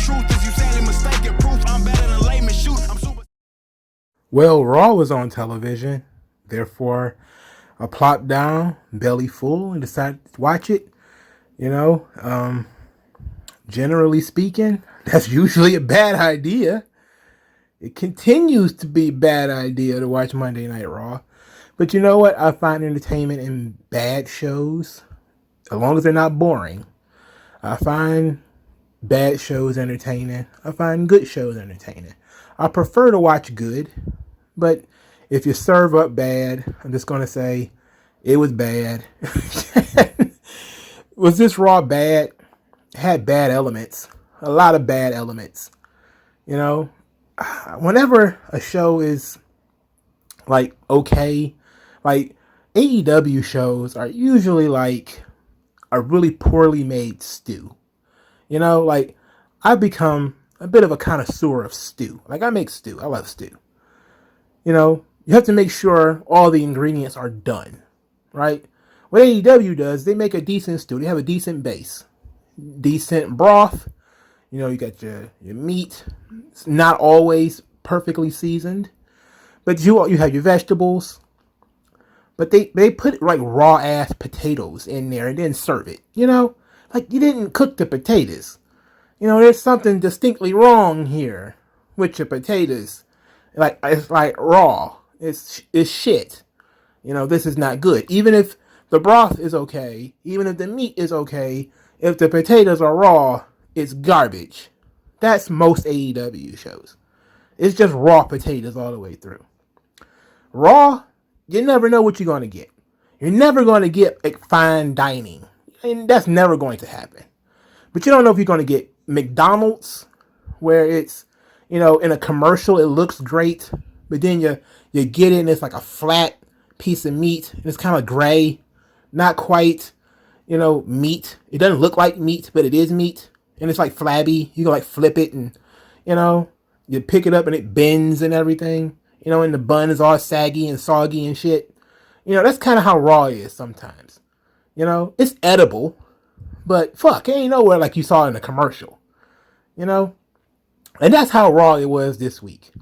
truth is you sadly mistaken proof. I'm better than layman shoot. I'm super. Well, Raw was on television. Therefore, I plopped down, belly full, and decided to watch it. You know, generally speaking, that's usually a bad idea. It continues to be a bad idea to watch Monday Night Raw. But you know what? I find entertainment in bad shows, as long as they're not boring. I find bad shows entertaining. I find good shows entertaining. I prefer to watch good, but if you serve up bad, I'm just going to say it was bad. Was this Raw bad? It had bad elements. A lot of bad elements. You know, whenever a show is like okay, like AEW shows are usually like a really poorly made stew. You know, like I've become a bit of a connoisseur of stew. Like I make stew. I love stew. You know, you have to make sure all the ingredients are done, right? What AEW does, they make a decent stew. They have a decent base, decent broth. You know, you got your meat. It's not always perfectly seasoned, but you have your vegetables. But they put like raw ass potatoes in there and then serve it. You know, like you didn't cook the potatoes. You know, there's something distinctly wrong here with your potatoes. Like it's like raw. It's shit. You know, this is not good. Even if the broth is okay, even if the meat is okay, if the potatoes are raw, it's garbage. That's most AEW shows. It's just raw potatoes all the way through. Raw, you never know what you're going to get. You're never going to get like fine dining. And that's never going to happen. But you don't know if you're going to get McDonald's, where it's, you know, in a commercial it looks great, but then you get it and it's like a flat piece of meat. And it's kind of gray, not quite, you know, meat. It doesn't look like meat, but it is meat. And it's like flabby. You can like flip it and, you know, you pick it up and it bends and everything. You know, and the bun is all saggy and soggy and shit. You know, that's kind of how Raw is sometimes. You know, it's edible, but fuck, it ain't nowhere like you saw in the commercial. You know? And that's how Raw it was this week.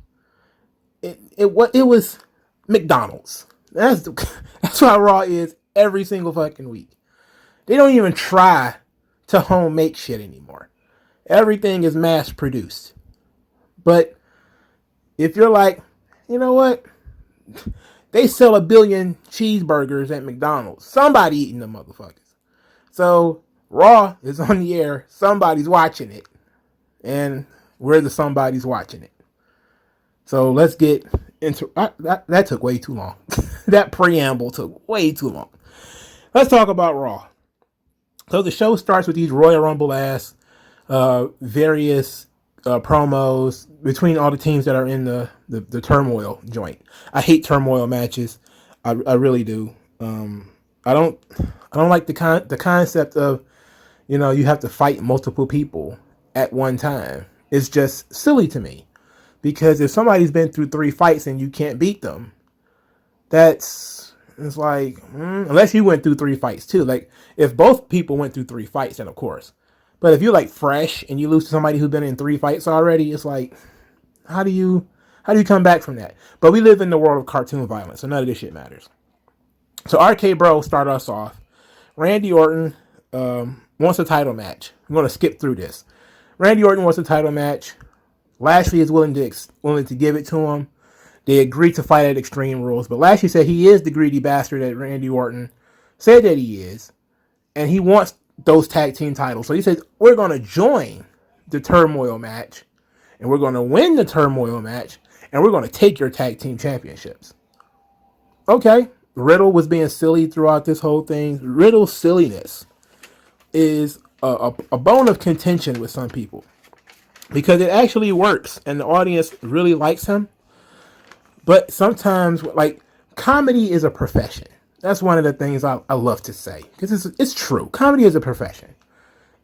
It was McDonald's. That's how Raw is every single fucking week. They don't even try to home make shit anymore. Everything is mass produced. But if you're like, you know what? They sell 1 billion cheeseburgers at McDonald's. Somebody eating them motherfuckers. So Raw is on the air. Somebody's watching it. And we're the somebody's watching it. So let's get into... That took way too long. That preamble took way too long. Let's talk about Raw. So the show starts with these Royal Rumble ass various promos between all the teams that are in the turmoil joint. I hate turmoil matches. I really do. I don't like the concept of, you know, you have to fight multiple people at one time. It's just silly to me, because if somebody's been through 3 fights and you can't beat them, it's like, unless you went through 3 fights too. Like if both people went through 3 fights, then of course. But if you're like fresh and you lose to somebody who's been in 3 fights already, it's like, how do you come back from that? But we live in the world of cartoon violence, so none of this shit matters. So RK Bro started us off. Randy Orton wants a title match. I'm going to skip through this. Randy Orton wants a title match. Lashley is willing to give it to him. They agreed to fight at Extreme Rules, but Lashley said he is the greedy bastard that Randy Orton said that he is, and he wants those tag team titles. So he said, we're going to join the turmoil match, and we're going to win the turmoil match, and we're going to take your tag team championships. Okay. Riddle was being silly throughout this whole thing. Riddle's silliness is a bone of contention with some people, because it actually works and the audience really likes him. But sometimes, like, comedy is a profession. That's one of the things I love to say, because it's true. Comedy is a profession.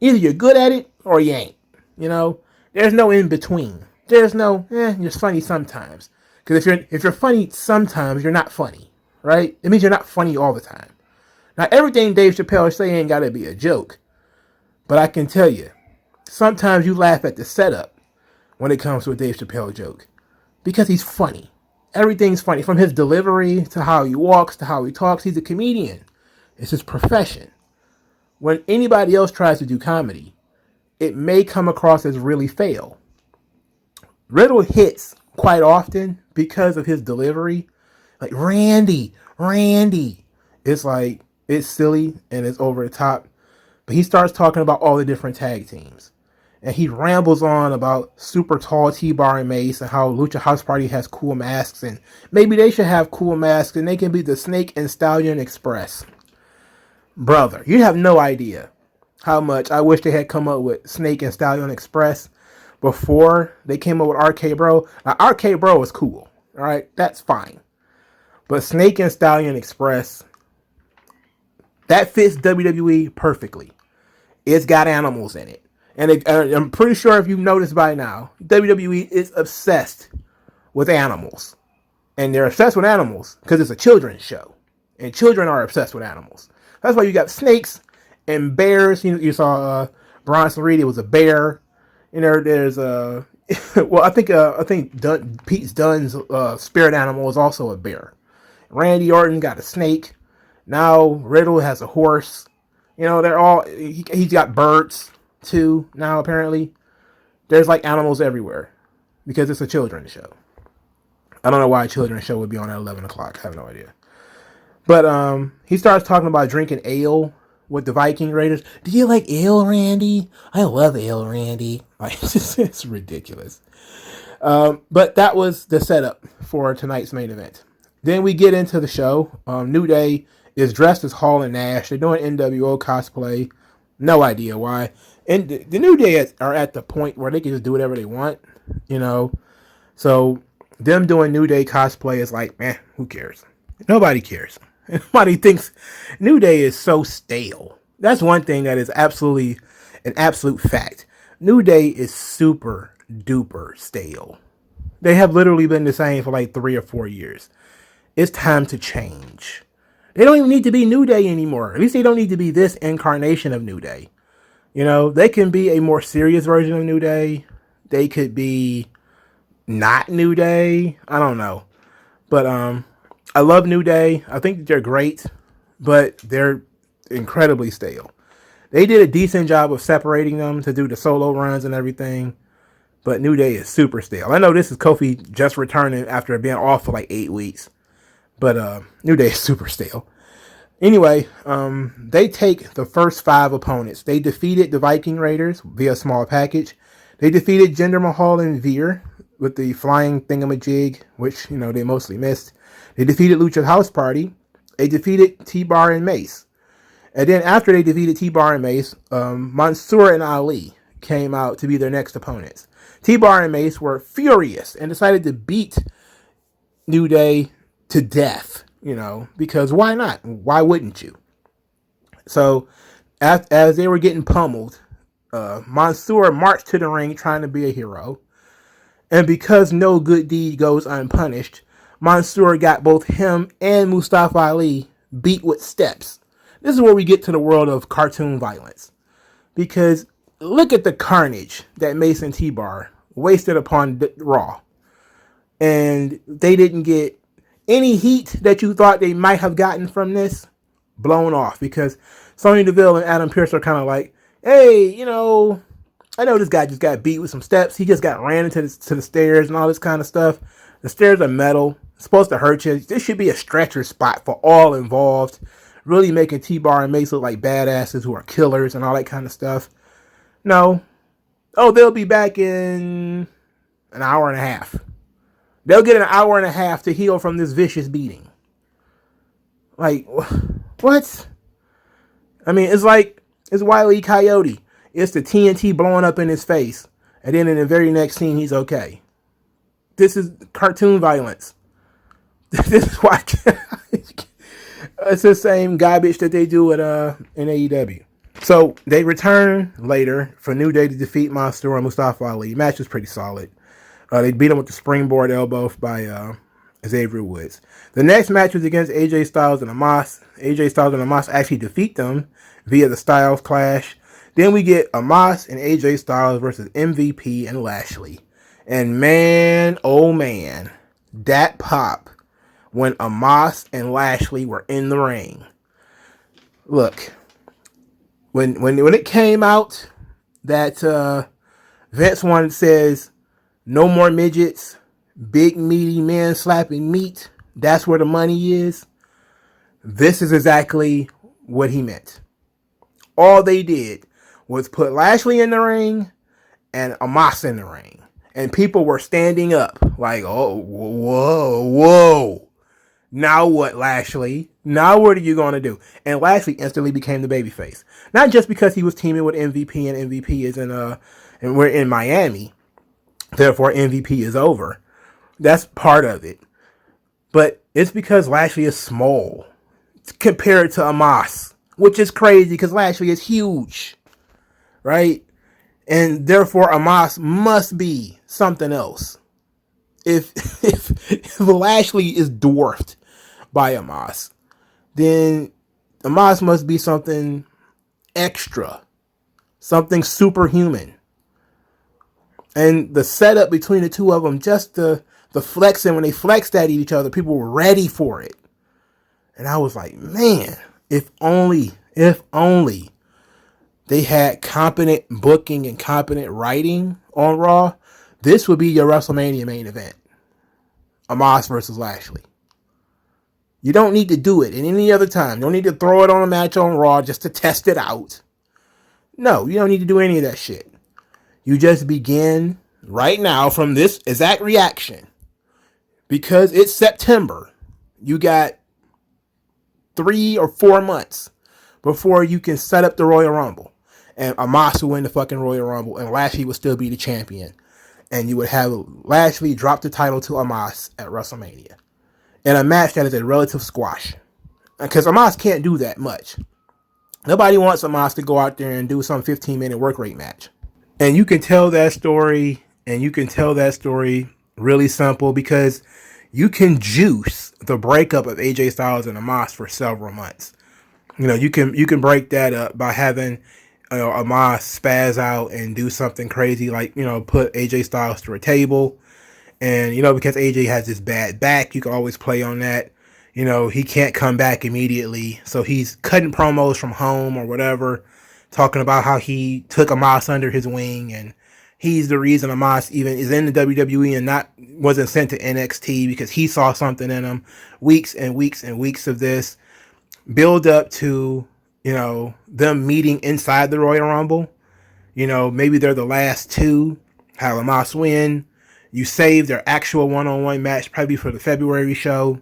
Either you're good at it or you ain't. You know, there's no in between. There's no, you're funny sometimes. Because if you're funny sometimes, you're not funny, right? It means you're not funny all the time. Now, everything Dave Chappelle say ain't got to be a joke. But I can tell you, sometimes you laugh at the setup when it comes to a Dave Chappelle joke because he's funny. Everything's funny, from his delivery to how he walks to how he talks. He's a comedian. It's his profession. When anybody else tries to do comedy, it may come across as really fail. Riddle hits quite often because of his delivery. Like, Randy. It's like, it's silly and it's over the top. But he starts talking about all the different tag teams. And he rambles on about super tall T-Bar and Mace and how Lucha House Party has cool masks. And maybe they should have cool masks and they can be the Snake and Stallion Express. Brother, you have no idea how much I wish they had come up with Snake and Stallion Express before they came up with RK Bro. Now, RK Bro is cool. All right, that's fine. But Snake and Stallion Express, that fits WWE perfectly. It's got animals in it. And I'm pretty sure if you've noticed by now, WWE is obsessed with animals. And they're obsessed with animals because it's a children's show. And children are obsessed with animals. That's why you got snakes and bears. You saw Bronson Reed, it was a bear. You know, there's a... well, I think Pete Dunne's spirit animal is also a bear. Randy Orton got a snake. Now Riddle has a horse. You know, they're all... He's got birds, too, now, apparently. There's, like, animals everywhere. Because it's a children's show. I don't know why a children's show would be on at 11 o'clock. I have no idea. But he starts talking about drinking ale with the Viking Raiders. Do you like ale, Randy? I love ale, Randy. Like, it's ridiculous. But that was the setup for tonight's main event. Then we get into the show. New Day is dressed as Hall and Nash. They're doing NWO cosplay. No idea why. And the New Day are at the point where they can just do whatever they want, you know. So them doing New Day cosplay is like, who cares? Nobody cares. Nobody thinks New Day is so stale. That's one thing that is absolutely an absolute fact. New Day is super duper stale. They have literally been the same for like 3 or 4 years. It's time to change. They don't even need to be New Day anymore. At least they don't need to be this incarnation of New Day. You know, they can be a more serious version of New Day. They could be not New Day. I don't know. But I love New Day. I think they're great, but they're incredibly stale. They did a decent job of separating them to do the solo runs and everything, but New Day is super stale. I know this is Kofi just returning after being off for like 8 weeks, but New Day is super stale. Anyway, they take the first 5 opponents. They defeated the Viking Raiders via small package. They defeated Jinder Mahal and Veer with the flying thingamajig, which, you know, they mostly missed. They defeated Lucha House Party. They defeated T-Bar and Mace. And then after they defeated T-Bar and Mace, Mansoor and Ali came out to be their next opponents. T-Bar and Mace were furious and decided to beat New Day to death, you know, because why not? Why wouldn't you? So as they were getting pummeled, Mansoor marched to the ring trying to be a hero. And because no good deed goes unpunished, Mansoor got both him and Mustafa Ali beat with steps. This is where we get to the world of cartoon violence. Because look at the carnage that Mace and T-Bar wasted upon Raw. And they didn't get any heat that you thought they might have gotten from this blown off. Because Sonya Deville and Adam Pearce are kind of like, hey, you know, I know this guy just got beat with some steps. He just got ran into the stairs and all this kind of stuff. The stairs are metal. It's supposed to hurt you. This should be a stretcher spot for all involved. Really making T-Bar and Mace look like badasses who are killers and all that kind of stuff. No. Oh, they'll be back in an hour and a half. They'll get an hour and a half to heal from this vicious beating. Like, what? I mean, it's like, it's Wile E. Coyote. It's the TNT blowing up in his face. And then in the very next scene, he's okay. This is cartoon violence. This is why it's the same garbage that they do in AEW. So they return later for New Day to defeat Mansoor and Mustafa Ali. The match was pretty solid. They beat him with the springboard elbow by Xavier Woods. The next match was against AJ Styles and Omos. AJ Styles and Omos actually defeat them via the Styles Clash. Then we get Omos and AJ Styles versus MVP and Lashley. And man, oh man, that pop when Omos and Lashley were in the ring. Look, when it came out that Vince one says no more midgets, big meaty men slapping meat, that's where the money is. This is exactly what he meant. All they did was put Lashley in the ring and Omos in the ring. And people were standing up like, oh, whoa. Now what, Lashley? Now what are you going to do? And Lashley instantly became the babyface. Not just because he was teaming with MVP and MVP is and we're in Miami. Therefore, MVP is over. That's part of it. But it's because Lashley is small compared to Omos, which is crazy because Lashley is huge, right? And therefore, Omos must be something else. If Lashley is dwarfed by Omos, then Omos must be something extra, something superhuman. And the setup between the two of them, just the flexing, when they flexed at each other, people were ready for it. And I was like, man, if only they had competent booking and competent writing on Raw, this would be your WrestleMania main event. Omos versus Lashley. You don't need to do it in any other time. You don't need to throw it on a match on Raw just to test it out. No, you don't need to do any of that shit. You just begin right now from this exact reaction. Because it's September. You got 3 or 4 months before you can set up the Royal Rumble. And Omos will win the fucking Royal Rumble. And Lashley would still be the champion. And you would have Lashley drop the title to Omos at WrestleMania. In a match that is a relative squash. Because Omos can't do that much. Nobody wants Omos to go out there and do some 15-minute work rate match. And you can tell that story. And you can tell that story really simple. Because you can juice the breakup of AJ Styles and Omos for several months. You know, you can break that up by having Omos spaz out and do something crazy like, put AJ Styles through a table. And, because AJ has this bad back, you can always play on that. He can't come back immediately. So he's cutting promos from home or whatever, talking about how he took Omos under his wing and he's the reason Omos even is in the WWE and wasn't sent to NXT because he saw something in him. Weeks and weeks and weeks of this build up to, them meeting inside the Royal Rumble. Maybe they're the last two, have Omos win. You save their actual one-on-one match probably for the February show.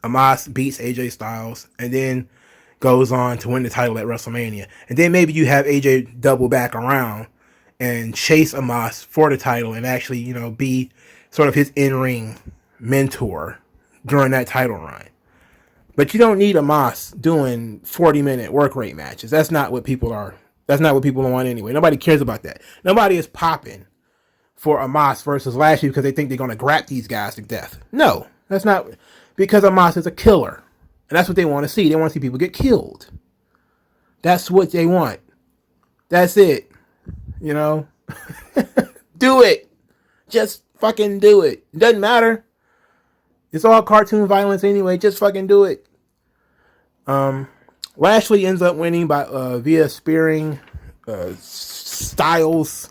Omos beats AJ Styles and then goes on to win the title at WrestleMania. And then maybe you have AJ double back around and chase Omos for the title and actually, be sort of his in-ring mentor during that title run. But you don't need Omos doing 40-minute work rate matches. That's not what people are. That's not what people want anyway. Nobody cares about that. Nobody is popping for Omos versus Lashley because they think they're going to grab these guys to death. No, that's not, because Omos is a killer. And that's what they want to see. They want to see people get killed. That's what they want. That's it. Do it. Just fucking do it. It doesn't matter. It's all cartoon violence anyway. Just fucking do it. Lashley ends up winning by via spearing Styles.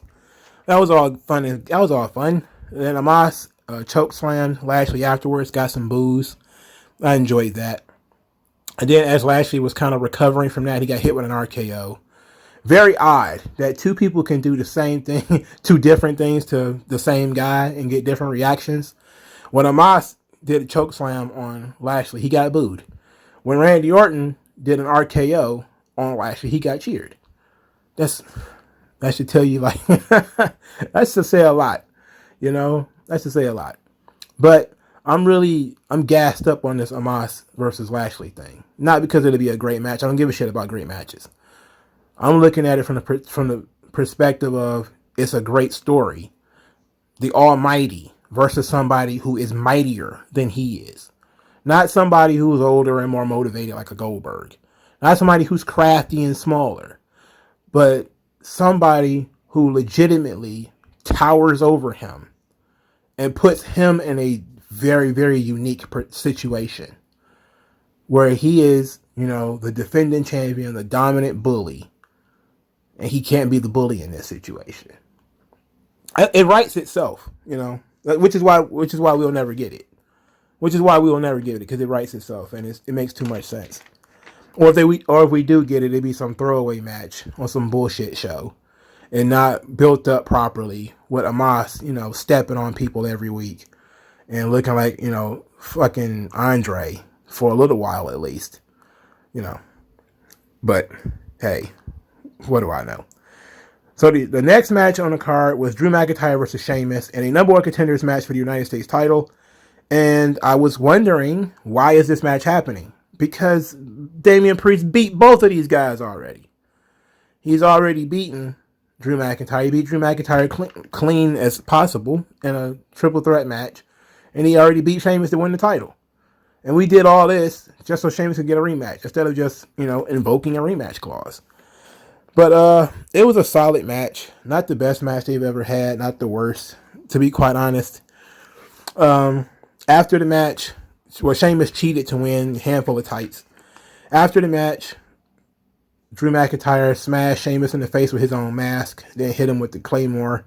That was all fun. And then Omos choke slammed Lashley afterwards. Got some boos. I enjoyed that. And then as Lashley was kind of recovering from that, he got hit with an RKO. Very odd that two people can do the same thing, two different things to the same guy and get different reactions. When Omos did a choke slam on Lashley, he got booed. When Randy Orton did an RKO on Lashley, he got cheered. That should tell you, like, that should say a lot. That should say a lot. But I'm gassed up on this Omos versus Lashley thing. Not because it'll be a great match. I don't give a shit about great matches. I'm looking at it from the perspective of it's a great story. The Almighty versus somebody who is mightier than he is. Not somebody who's older and more motivated like a Goldberg. Not somebody who's crafty and smaller. but somebody who legitimately towers over him and puts him in a very, very unique situation where he is, the defending champion, the dominant bully, and he can't be the bully in this situation. It writes itself, which is why we'll never get it. Which is why we will never get it, because it writes itself and it makes too much sense. Or if we do get it, it'd be some throwaway match on some bullshit show, and not built up properly with Omos, stepping on people every week and looking like, fucking Andre for a little while at least, But hey, what do I know? So the next match on the card was Drew McIntyre versus Sheamus in a number one contenders match for the United States title. And I was wondering, why is this match happening? Because Damian Priest beat both of these guys already. He's already beaten Drew McIntyre. He beat Drew McIntyre clean as possible in a triple threat match. And he already beat Sheamus to win the title. And we did all this just so Sheamus could get a rematch, instead of just, invoking a rematch clause. But it was a solid match. Not the best match they've ever had. Not the worst, to be quite honest. After the match, Sheamus cheated to win a handful of tights. After the match, Drew McIntyre smashed Sheamus in the face with his own mask, then hit him with the Claymore.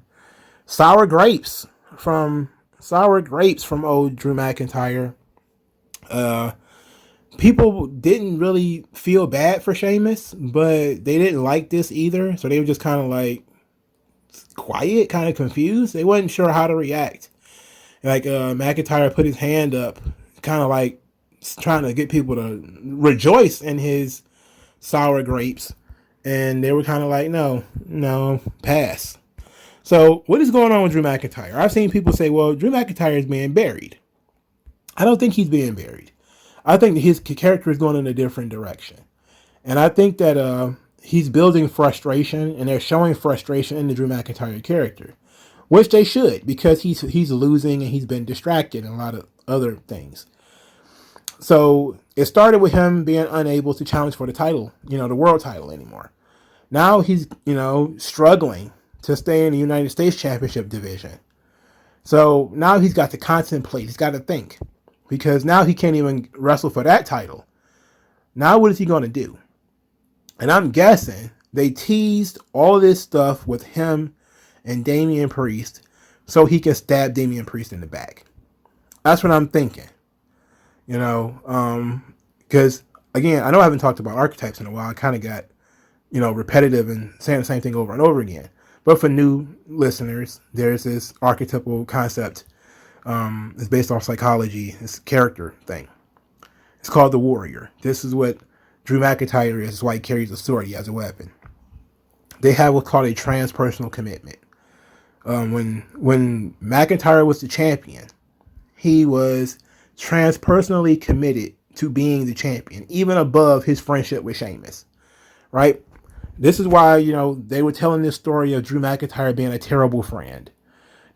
Sour grapes from old Drew McIntyre. People didn't really feel bad for Sheamus, but they didn't like this either. So they were just kind of like quiet, kind of confused. They wasn't sure how to react. Like McIntyre put his hand up, kind of like trying to get people to rejoice in his sour grapes. And they were kind of like, no, pass. So what is going on with Drew McIntyre? I've seen people say, well, Drew McIntyre is being buried. I don't think he's being buried. I think that his character is going in a different direction. And I think that he's building frustration, and they're showing frustration in the Drew McIntyre character, which they should, because he's losing and he's been distracted in a lot of other things. So it started with him being unable to challenge for the title, the world title anymore. Now he's, struggling to stay in the United States Championship division. So now he's got to contemplate. He's got to think. Because now he can't even wrestle for that title. Now what is he going to do? And I'm guessing they teased all this stuff with him and Damian Priest so he can stab Damian Priest in the back. That's what I'm thinking. Because, again, I know I haven't talked about archetypes in a while. I kind of got, repetitive and saying the same thing over and over again. But for new listeners, there's this archetypal concept. It's based off psychology. It's a character thing. It's called the warrior. This is what Drew McIntyre is. That's why he carries a sword. He has a weapon. They have what's called a transpersonal commitment. When McIntyre was the champion, he was transpersonally committed to being the champion, even above his friendship with Sheamus. Right? This is why, they were telling this story of Drew McIntyre being a terrible friend.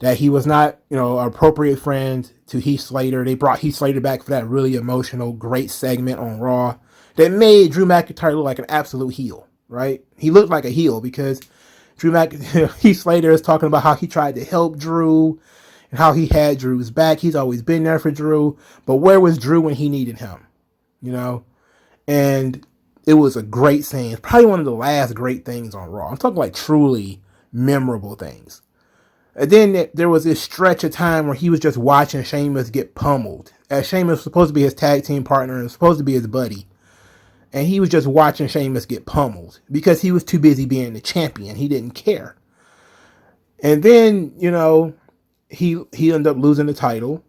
That he was not, an appropriate friend to Heath Slater. They brought Heath Slater back for that really emotional, great segment on Raw that made Drew McIntyre look like an absolute heel, right? He looked like a heel because Heath Slater is talking about how he tried to help Drew and how he had Drew's back. He's always been there for Drew, but where was Drew when he needed him? And it was a great scene. It's probably one of the last great things on Raw. I'm talking like truly memorable things. And then there was this stretch of time where he was just watching Sheamus get pummeled. As Sheamus was supposed to be his tag team partner and supposed to be his buddy. And he was just watching Sheamus get pummeled because he was too busy being the champion. He didn't care. And then, he ended up losing the title.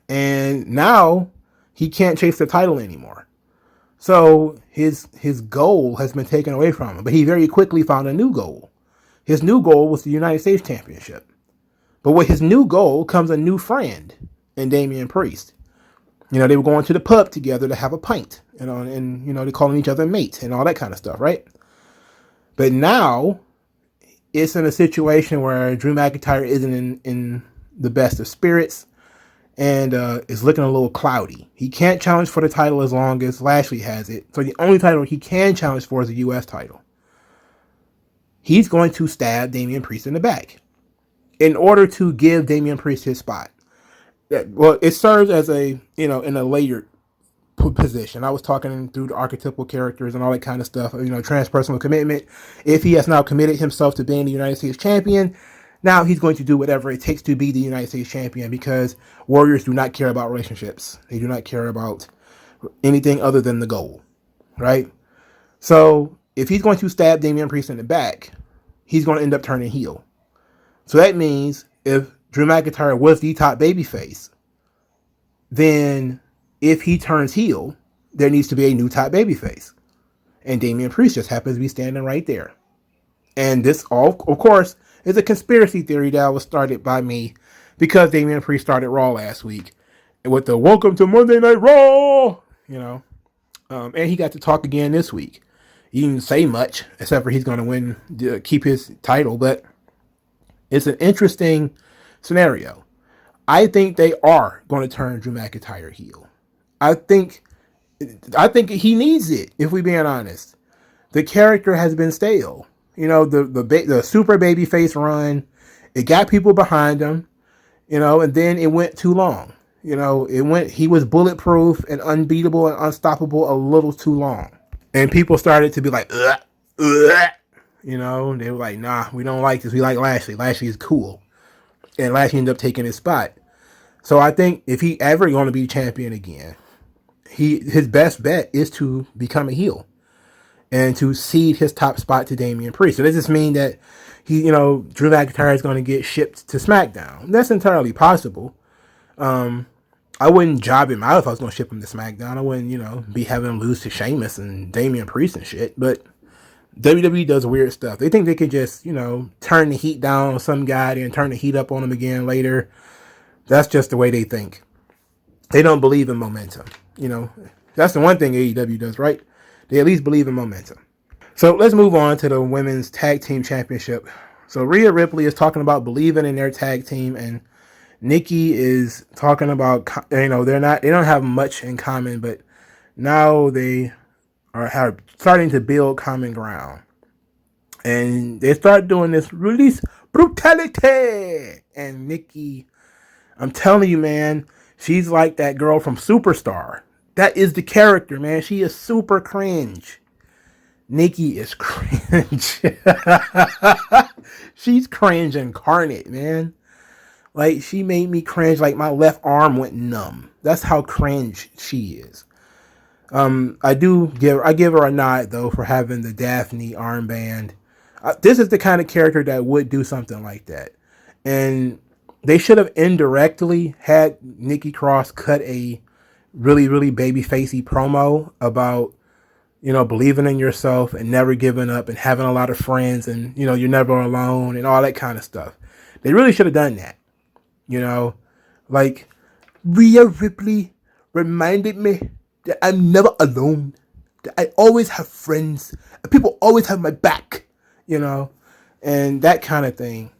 And now he can't chase the title anymore. So his goal has been taken away from him. But he very quickly found a new goal. His new goal was the United States Championship. But with his new goal comes a new friend in Damian Priest. They were going to the pub together to have a pint. And they're calling each other mates and all that kind of stuff, right? But now it's in a situation where Drew McIntyre isn't in the best of spirits and is looking a little cloudy. He can't challenge for the title as long as Lashley has it. So the only title he can challenge for is the U.S. title. he's going to stab Damian Priest in the back in order to give Damian Priest his spot. Well, it serves as a, in a layered position. I was talking through the archetypal characters and all that kind of stuff, transpersonal commitment. If he has now committed himself to being the United States champion, now he's going to do whatever it takes to be the United States champion, because warriors do not care about relationships. They do not care about anything other than the goal, right? So if he's going to stab Damian Priest in the back, he's going to end up turning heel. So that means if Drew McIntyre was the top babyface, then if he turns heel, there needs to be a new top babyface. And Damian Priest just happens to be standing right there. And this all, of course, is a conspiracy theory that was started by me because Damian Priest started Raw last week with the "Welcome to Monday Night Raw," and he got to talk again this week. He didn't say much, except for he's going to win, keep his title, but it's an interesting scenario. I think they are going to turn Drew McIntyre heel. I think he needs it, if we're being honest. The character has been stale. The super babyface run, it got people behind him, and then it went too long. He was bulletproof and unbeatable and unstoppable a little too long. And people started to be like, ugh, ugh. They were like, nah, we don't like this. We like Lashley. Lashley is cool. And Lashley ended up taking his spot. So I think if he ever going to be champion again, his best bet is to become a heel and to cede his top spot to Damian Priest. So does this mean that Drew McIntyre is going to get shipped to SmackDown? That's entirely possible. I wouldn't job him out if I was going to ship him to SmackDown. I wouldn't, be having him lose to Sheamus and Damian Priest and shit. But WWE does weird stuff. They think they could just, turn the heat down on some guy and turn the heat up on him again later. That's just the way they think. They don't believe in momentum. That's the one thing AEW does, right? They at least believe in momentum. So let's move on to the women's tag team championship. So Rhea Ripley is talking about believing in their tag team, and Nikki is talking about, they don't have much in common, but now they are starting to build common ground. And they start doing this release brutality. And Nikki, I'm telling you, man, she's like that girl from Superstar. That is the character, man. She is super cringe. Nikki is cringe. She's cringe incarnate, man. Like, she made me cringe. Like, my left arm went numb. That's how cringe she is. I give her a nod, though, for having the Daphne armband. This is the kind of character that would do something like that. And they should have indirectly had Nikki Cross cut a really, really baby-facey promo about, believing in yourself and never giving up and having a lot of friends and, you're never alone and all that kind of stuff. They really should have done that. Like Rhea Ripley reminded me that I'm never alone, that I always have friends, and people always have my back, and that kind of thing.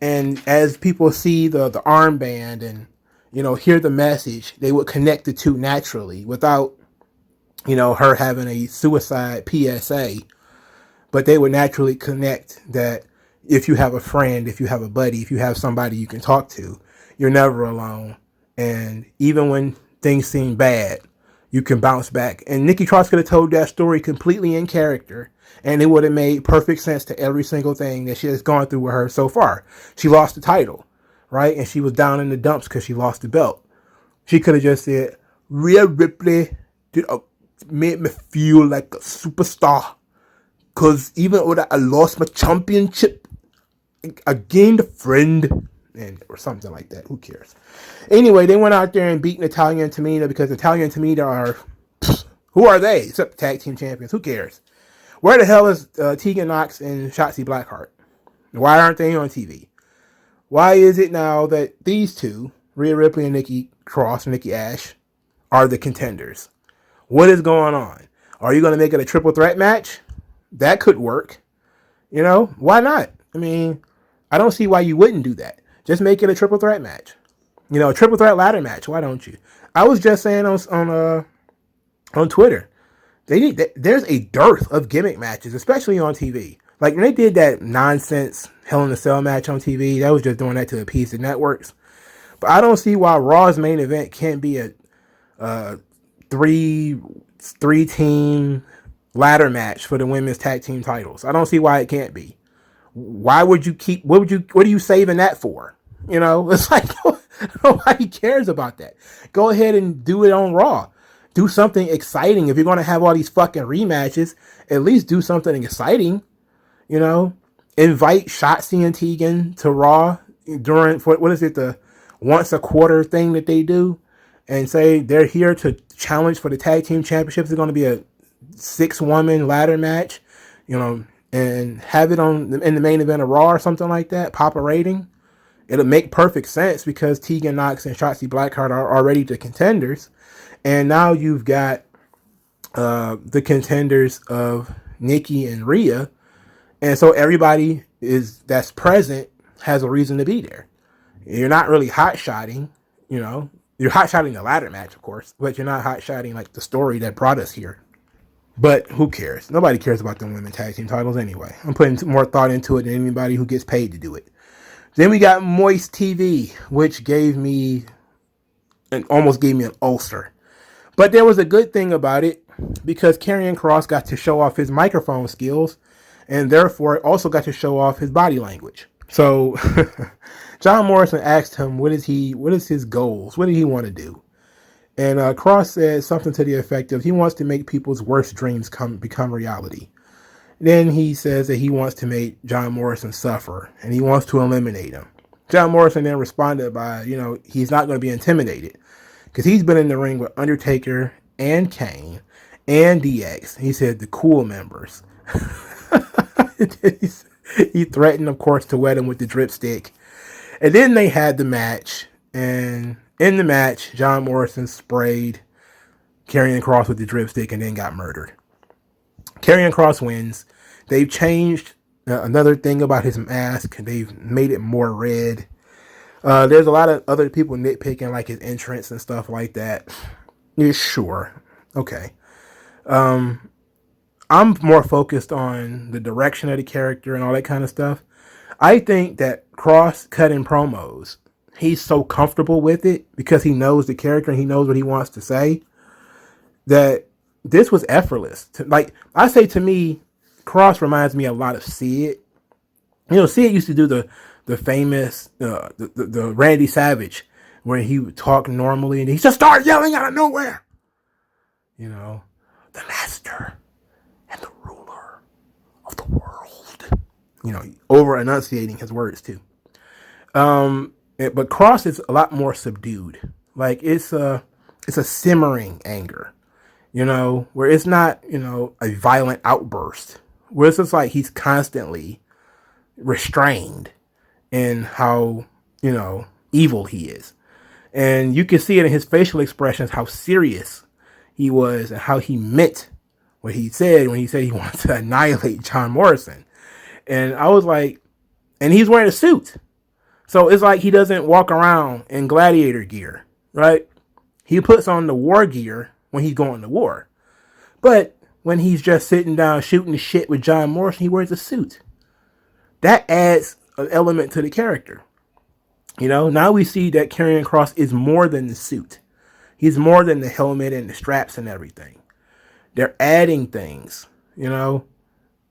And as people see the armband and, hear the message, they would connect the two naturally without, her having a suicide PSA. But they would naturally connect that if you have a friend, if you have a buddy, if you have somebody you can talk to, you're never alone. And even when things seem bad, you can bounce back. And Nikki Cross could have told that story completely in character, and it would have made perfect sense to every single thing that she has gone through with her so far. She lost the title, right? And she was down in the dumps because she lost the belt. She could have just said, Rhea Ripley made me feel like a superstar. Because even though I lost my championship, I gained a friend. Or something like that. Who cares? Anyway, they went out there and beat Natalya and Tamina because Natalya and Tamina are... Who are they? Except tag team champions. Who cares? Where the hell is Tegan Nox and Shotzi Blackheart? Why aren't they on TV? Why is it now that these two, Rhea Ripley and Nikki Cross, Nikki Ash, are the contenders? What is going on? Are you going to make it a triple threat match? That could work. Why not? I mean, I don't see why you wouldn't do that. Just make it a triple threat match. A triple threat ladder match. Why don't you? I was just saying on Twitter, there's a dearth of gimmick matches, especially on TV. Like when they did that nonsense Hell in a Cell match on TV, that was just doing that to appease the networks. But I don't see why Raw's main event can't be a three team ladder match for the women's tag team titles. I don't see why it can't be. Why would you keep? What are you saving that for? You know, it's like nobody cares about that. Go ahead and do it on Raw. Do something exciting. If you're going to have all these fucking rematches, at least do something exciting. You know, invite Shotzi and Tegan to Raw during what is it, the once a quarter thing that they do, and say they're here to challenge for the tag team championships. It's going to be a 6-woman ladder match, you know, and have it on in the main event of Raw or something like that. Pop a rating. It'll make perfect sense because Tegan Nox and Shotzi Blackheart are already the contenders, and now you've got the contenders of Nikki and Rhea, and so everybody that's present has a reason to be there. You're not really hot-shotting, you know. You're hot-shotting the ladder match, of course, but you're not hot-shotting like the story that brought us here. But who cares? Nobody cares about them women tag team titles anyway. I'm putting more thought into it than anybody who gets paid to do it. Then we got Moist TV, which almost gave me an ulcer. But there was a good thing about it because Karrion Kross got to show off his microphone skills and therefore also got to show off his body language. So John Morrison asked him, what is his goals? What did he want to do? And Kross said something to the effect of he wants to make people's worst dreams become reality. Then he says that he wants to make John Morrison suffer and he wants to eliminate him. John Morrison then responded by, he's not going to be intimidated because he's been in the ring with Undertaker and Kane and DX. He said the cool members. He threatened, of course, to wet him with the dripstick. And then they had the match. And in the match, John Morrison sprayed Karrion Kross with the dripstick and then got murdered. Karrion Kross wins. They've changed another thing about his mask. They've made it more red. There's a lot of other people nitpicking like his entrance and stuff like that. Yeah, sure. Okay. I'm more focused on the direction of the character and all that kind of stuff. I think that Kross cutting promos, he's so comfortable with it because he knows the character and he knows what he wants to say, that this was effortless. I say, to me, Kross reminds me a lot of Sid. Sid used to do the famous the Randy Savage where he would talk normally and he just started yelling out of nowhere. The master and the ruler of the world. Over enunciating his words too. But Kross is a lot more subdued. Like it's a simmering anger. Where it's not, a violent outburst. Where it's just like he's constantly restrained in how, evil he is. And you can see it in his facial expressions, how serious he was and how he meant what he said when he said he wanted to annihilate John Morrison. And I was like, and he's wearing a suit. So it's like he doesn't walk around in gladiator gear, right? He puts on the war gear when he's going to war. But when he's just sitting down shooting the shit with John Morrison, he wears a suit. That adds an element to the character. Now we see that Karrion Kross is more than the suit. He's more than the helmet and the straps and everything. They're adding things, and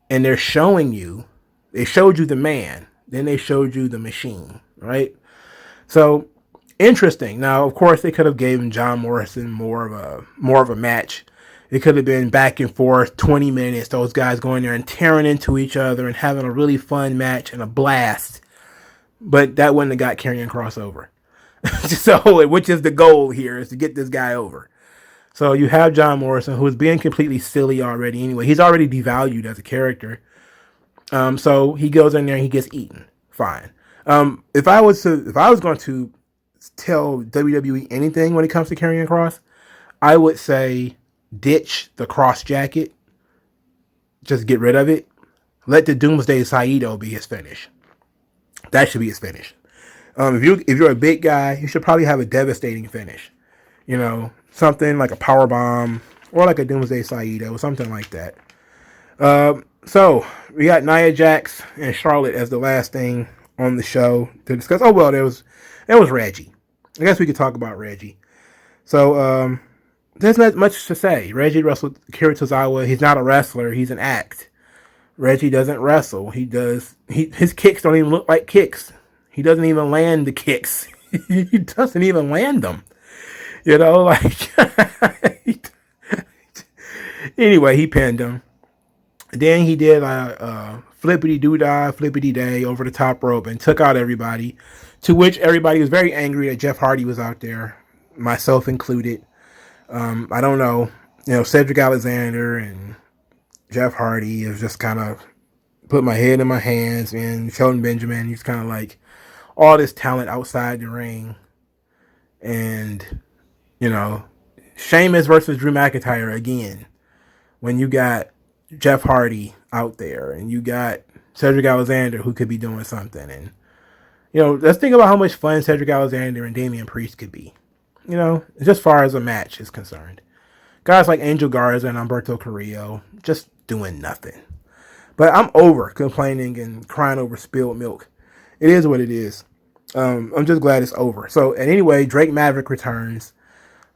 they're showing you. They showed you the man, then they showed you the machine, right? So interesting. Now, of course, they could have given John Morrison more of a match. It could have been back and forth, 20 minutes, those guys going there and tearing into each other and having a really fun match and a blast. But that wouldn't have got Karrion Kross over. So, which is the goal here, is to get this guy over. So you have John Morrison, who's being completely silly already anyway. He's already devalued as a character. So he goes in there and he gets eaten. Fine. If I was going to tell WWE anything when it comes to Karrion Kross, I would say ditch the cross jacket. Just get rid of it. Let the Doomsday Saito be his finish. That should be his finish. If you're a big guy, you should probably have a devastating finish. Something like a power bomb or like a Doomsday Saito or something like that. So we got Nia Jax and Charlotte as the last thing on the show to discuss. Oh well, there was Reggie. I guess we could talk about Reggie. So there's not much to say. Reggie wrestled Kira Tozawa. He's not a wrestler. He's an act. Reggie doesn't wrestle. His kicks don't even look like kicks. He doesn't even land the kicks. He doesn't even land them. You know, like anyway, he pinned him. Then he did a flippity doo-dah, flippity day over the top rope and took out everybody. To which everybody was very angry that Jeff Hardy was out there, myself included. I don't know. You know, Cedric Alexander and Jeff Hardy has just kind of put my head in my hands. And Shelton Benjamin, he's kind of like all this talent outside the ring. And, you know, Sheamus versus Drew McIntyre again. When you got Jeff Hardy out there and you got Cedric Alexander who could be doing something. And, you know, let's think about how much fun Cedric Alexander and Damian Priest could be. You know, just as far as a match is concerned. Guys like Angel Garza and Humberto Carrillo just doing nothing. But I'm over complaining and crying over spilled milk. It is what it is. I'm just glad it's over. So, and anyway, Drake Maverick returns.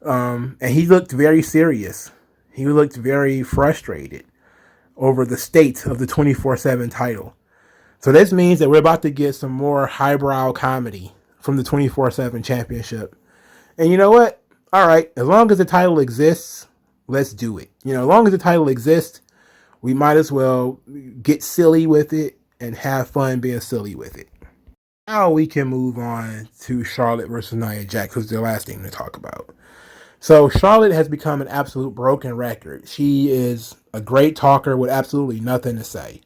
And he looked very serious. He looked very frustrated over the state of the 24/7 title. So this means that we're about to get some more highbrow comedy from the 24/7 championship. And you know what? All right, as long as the title exists, let's do it. You know, as long as the title exists, we might as well get silly with it and have fun being silly with it. Now we can move on to Charlotte versus Nia Jax, which is the last thing to talk about. So Charlotte has become an absolute broken record. She is a great talker with absolutely nothing to say.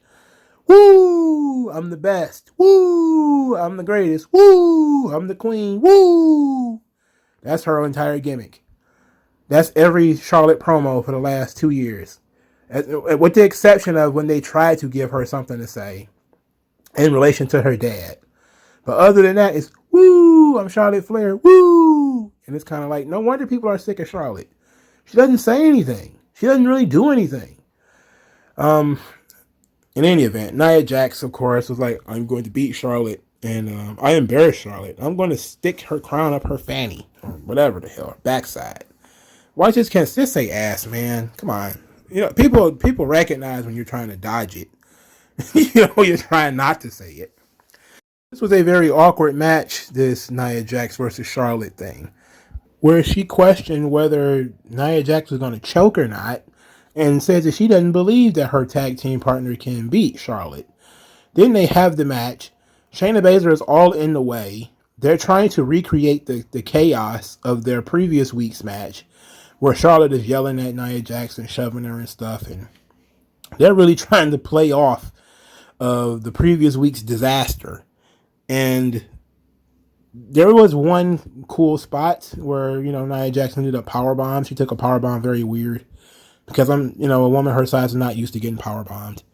Woo! I'm the best. Woo! I'm the greatest. Woo! I'm the queen. Woo! That's her entire gimmick. That's every Charlotte promo for the last 2 years. With the exception of when they tried to give her something to say in relation to her dad. But other than that, it's woo! I'm Charlotte Flair. Woo! And it's kind of like, no wonder people are sick of Charlotte. She doesn't say anything. She doesn't really do anything. In any event, Nia Jax, of course, was like, I'm going to beat Charlotte. And I embarrassed Charlotte. I'm going to stick her crown up her fanny. Or whatever the hell. Her backside. Why just can't just say ass, man? Come on. You know, people recognize when you're trying to dodge it. You know, you're trying not to say it. This was a very awkward match, this Nia Jax versus Charlotte thing, where she questioned whether Nia Jax was going to choke or not, and says that she doesn't believe that her tag team partner can beat Charlotte. Then they have the match. Shayna Baszler is all in the way. They're trying to recreate the chaos of their previous week's match, where Charlotte is yelling at Nia Jax and shoving her and stuff, and they're really trying to play off of the previous week's disaster. And there was one cool spot where, you know, Nia Jax ended up powerbombed. She took a powerbomb very weird because a woman her size is not used to getting powerbombed.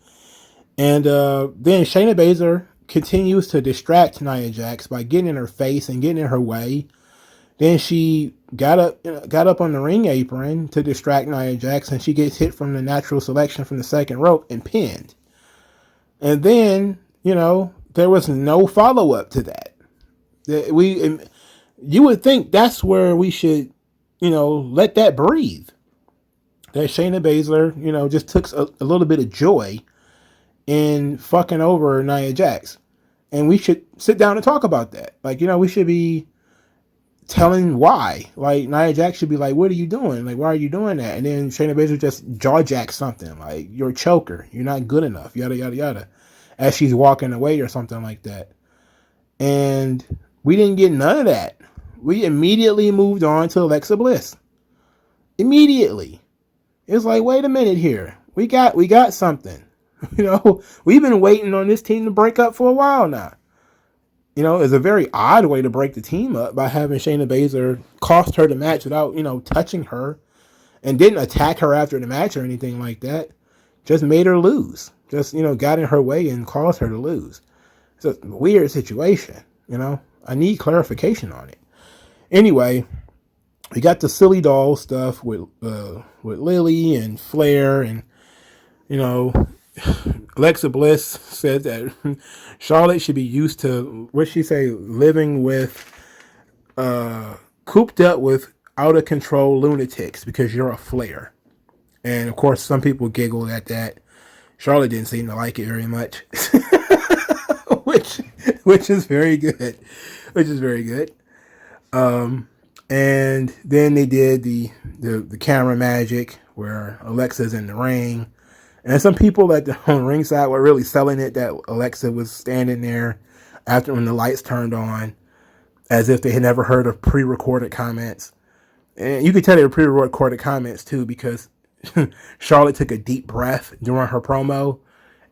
And then Shayna Baszler continues to distract Nia Jax by getting in her face and getting in her way. Then she got up on the ring apron to distract Nia Jax, and she gets hit from the natural selection from the second rope and pinned. And then, you know, there was no follow-up to that. You would think that's where we should, you know, let that breathe. That Shayna Baszler, you know, just took a little bit of joy in fucking over Nia Jax. And we should sit down and talk about that. Like, you know, we should be telling why. Like, Nia Jax should be like, what are you doing? Like, why are you doing that? And then Shayna Baszler just jaw jacks something. Like, you're a choker. You're not good enough. Yada, yada, yada. As she's walking away or something like that. And we didn't get none of that. We immediately moved on to Alexa Bliss. Immediately. It's like, wait a minute here. We got something. You know, we've been waiting on this team to break up for a while now. You know, it's a very odd way to break the team up by having Shayna Baszler cost her the match without, you know, touching her, and didn't attack her after the match or anything like that. Just made her lose. Just, you know, got in her way and caused her to lose. It's a weird situation, you know. I need clarification on it. Anyway, we got the silly doll stuff with Lily and Flair, and, you know, Alexa Bliss said that Charlotte should be used to, what she say, living with, cooped up with out of control lunatics because you're a Flair. And of course, some people giggled at that. Charlotte didn't seem to like it very much, which which is very good, which is very good. And then they did the camera magic where Alexa's in the ring. And some people at the on ringside were really selling it that Alexa was standing there after when the lights turned on, as if they had never heard of pre-recorded comments. And you could tell they were pre-recorded comments too, because Charlotte took a deep breath during her promo,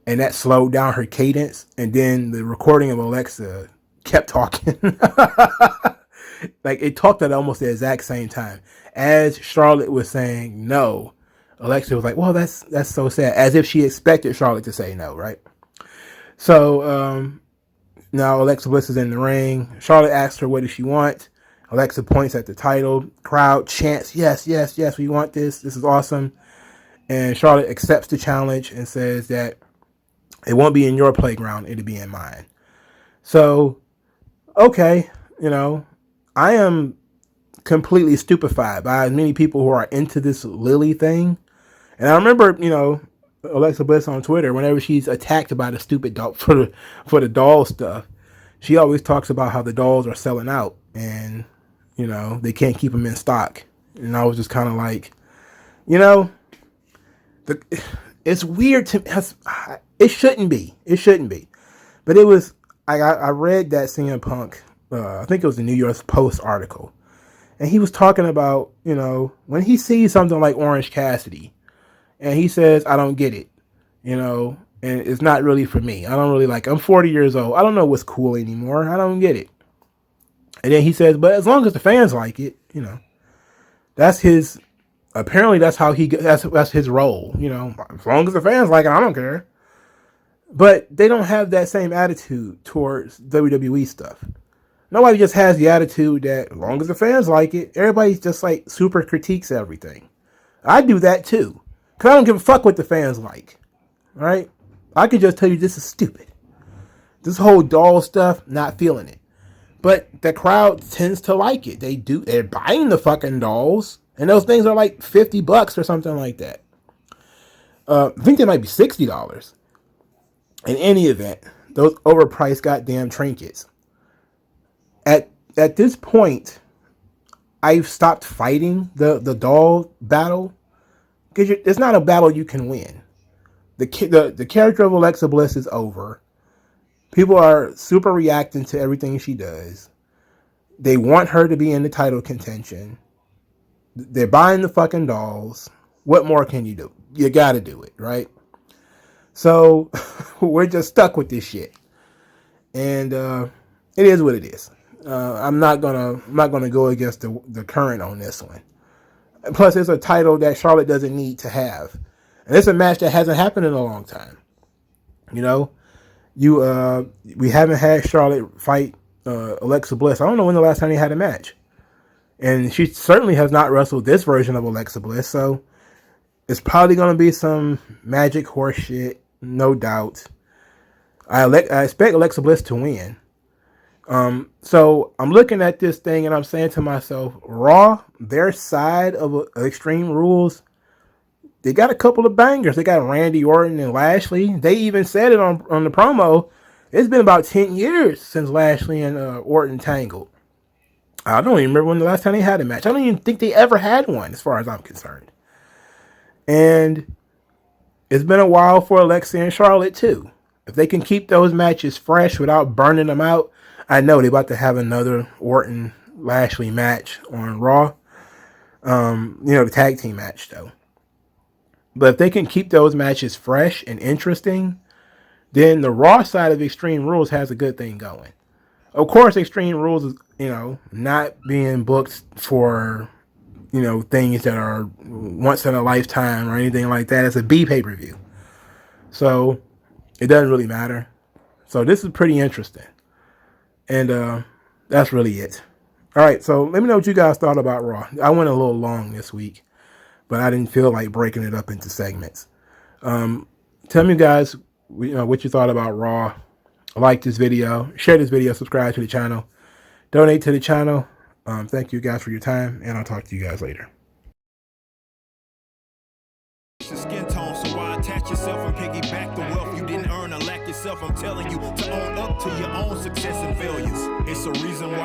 and that slowed down her cadence. And then the recording of Alexa kept talking. Like it talked at almost the exact same time as Charlotte was saying no. Alexa was like, "Well, that's so sad," as if she expected Charlotte to say no, right? So now Alexa Bliss is in the ring. Charlotte asks her, "What does she want?" Alexa points at the title. Crowd chants, "Yes, yes, yes, we want this. This is awesome." And Charlotte accepts the challenge and says that it won't be in your playground; it'll be in mine. So, okay, I am completely stupefied by as many people who are into this Lily thing. And I remember, Alexa Bliss on Twitter, whenever she's attacked by the stupid doll for the doll stuff, she always talks about how the dolls are selling out and, they can't keep them in stock. And I was just kind of like, it's weird it shouldn't be. It shouldn't be. But it was, I read that CM Punk, I think it was the New York Post article. And he was talking about, when he sees something like Orange Cassidy, and he says, I don't get it, and it's not really for me. I don't really like it. I'm 40 years old. I don't know what's cool anymore. I don't get it. And then he says, but as long as the fans like it, that's his, apparently that's how that's his role. As long as the fans like it, I don't care. But they don't have that same attitude towards WWE stuff. Nobody just has the attitude that as long as the fans like it, everybody's just like super critiques everything. I do that too. Because I don't give a fuck what the fans like. Right? I could just tell you this is stupid. This whole doll stuff, not feeling it. But the crowd tends to like it. They're buying the fucking dolls. And those things are like $50 or something like that. I think they might be $60. In any event, those overpriced goddamn trinkets. At this point, I've stopped fighting the doll battle. Because it's not a battle you can win. The character of Alexa Bliss is over. People are super reacting to everything she does. They want her to be in the title contention. They're buying the fucking dolls. What more can you do? You gotta do it, right? So we're just stuck with this shit. And it is what it is. I'm not gonna go against the current on this one. Plus, it's a title that Charlotte doesn't need to have. And it's a match that hasn't happened in a long time. We haven't had Charlotte fight Alexa Bliss. I don't know when the last time they had a match. And she certainly has not wrestled this version of Alexa Bliss. So it's probably going to be some magic horse shit, no doubt. I expect Alexa Bliss to win. So I'm looking at this thing and I'm saying to myself, Raw, their side of Extreme Rules, they got a couple of bangers. They got Randy Orton and Lashley. They even said it on the promo. It's been about 10 years since Lashley and Orton tangled. I don't even remember when the last time they had a match. I don't even think they ever had one as far as I'm concerned. And it's been a while for Alexa and Charlotte too. If they can keep those matches fresh without burning them out, I know they're about to have another Orton Lashley match on Raw. The tag team match though. But if they can keep those matches fresh and interesting, then the Raw side of Extreme Rules has a good thing going. Of course, Extreme Rules is, not being booked for, things that are once in a lifetime or anything like that. It's a B pay-per-view. So it doesn't really matter. So this is pretty interesting. And that's really it. All right, so let me know what you guys thought about Raw. I went a little long this week, but I didn't feel like breaking it up into segments. Tell me, guys, what you thought about Raw. Like this video, share this video, subscribe to the channel, donate to the channel. Thank you guys for your time, and I'll talk to you guys later. Skin tone, so why attach yourself and piggyback the wealth you didn't earn or lack yourself? I'm telling you to own up to your own success and failures. It's a reason why.